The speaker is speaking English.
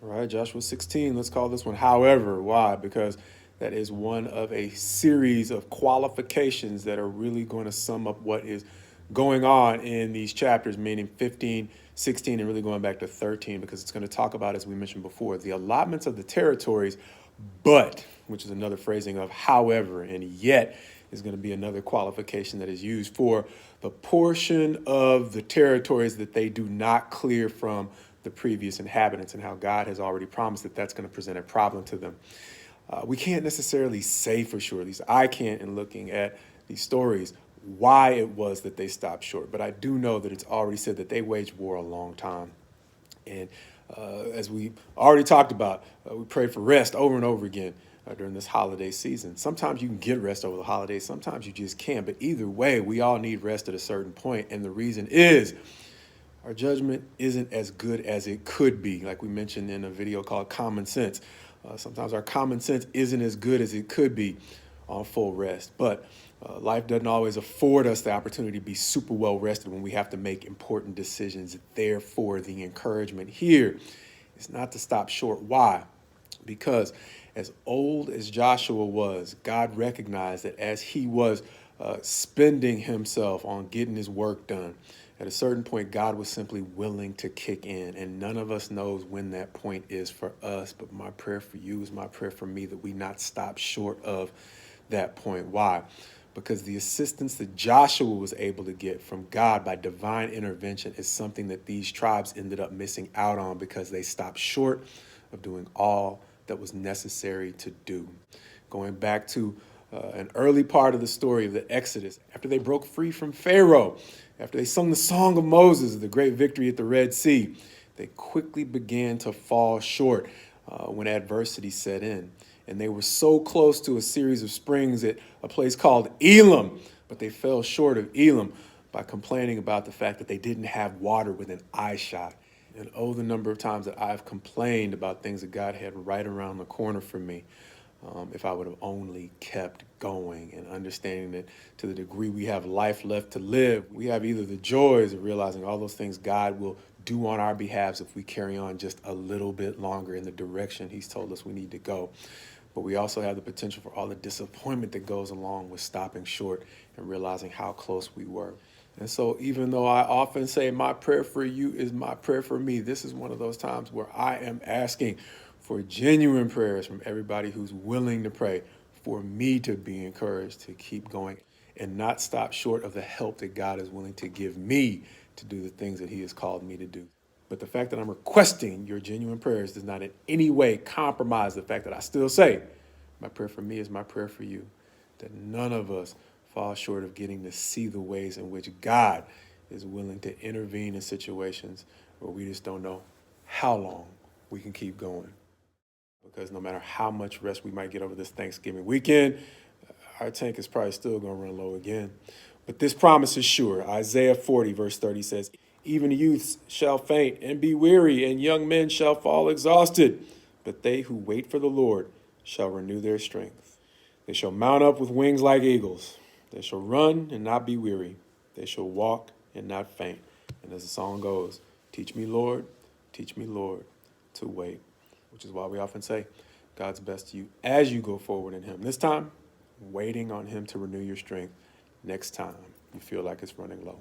All right, Joshua 16. Let's call this one however. Why? Because that is one of a series of qualifications that are really going to sum up what is going on in these chapters, meaning 15, 16, and really going back to 13, because it's going to talk about, as we mentioned before, the allotments of the territories, but, which is another phrasing of however, and yet is going to be another qualification that is used for the portion of the territories that they do not clear from the previous inhabitants, and how God has already promised that that's going to present a problem to them. We can't necessarily say for sure, at least I can't, in looking at these stories, why it was that they stopped short. But I do know that it's already said that they waged war a long time. And as we already talked about, we pray for rest over and over again during this holiday season. Sometimes you can get rest over the holidays, sometimes you just can't. But either way, we all need rest at a certain point. And the reason is our judgment isn't as good as it could be, like we mentioned in a video called Common Sense. Sometimes our common sense isn't as good as it could be on full rest. But life doesn't always afford us the opportunity to be super well rested when we have to make important decisions. Therefore, the encouragement here is not to stop short. Why? Because as old as Joshua was, God recognized that as he was spending himself on getting his work done, at a certain point, God was simply willing to kick in. And none of us knows when that point is for us. But my prayer for you is my prayer for me that we not stop short of that point. Why? Because the assistance that Joshua was able to get from God by divine intervention is something that these tribes ended up missing out on because they stopped short of doing all that was necessary to do. Going back to an early part of the story of the Exodus, after they broke free from Pharaoh, after they sung the song of Moses, the great victory at the Red Sea, they quickly began to fall short when adversity set in. And they were so close to a series of springs at a place called Elim, but they fell short of Elim by complaining about the fact that they didn't have water within eye shot. And oh, the number of times that I've complained about things that God had right around the corner for me. If I would have only kept going, and understanding that to the degree we have life left to live, we have either the joys of realizing all those things God will do on our behalf if we carry on just a little bit longer in the direction he's told us we need to go. But we also have the potential for all the disappointment that goes along with stopping short and realizing how close we were. And so even though I often say my prayer for you is my prayer for me, this is one of those times where I am asking for genuine prayers from everybody who's willing to pray for me to be encouraged to keep going and not stop short of the help that God is willing to give me to do the things that he has called me to do. But the fact that I'm requesting your genuine prayers does not in any way compromise the fact that I still say my prayer for me is my prayer for you, that none of us fall short of getting to see the ways in which God is willing to intervene in situations where we just don't know how long we can keep going. Because no matter how much rest we might get over this Thanksgiving weekend, our tank is probably still going to run low again. But this promise is sure. Isaiah 40, verse 30 says, even youths shall faint and be weary, and young men shall fall exhausted. But they who wait for the Lord shall renew their strength. They shall mount up with wings like eagles. They shall run and not be weary. They shall walk and not faint. And as the song goes, teach me, Lord, to wait. Which is why we often say God's best to you as you go forward in him. This time, waiting on him to renew your strength. Next time, you feel like it's running low.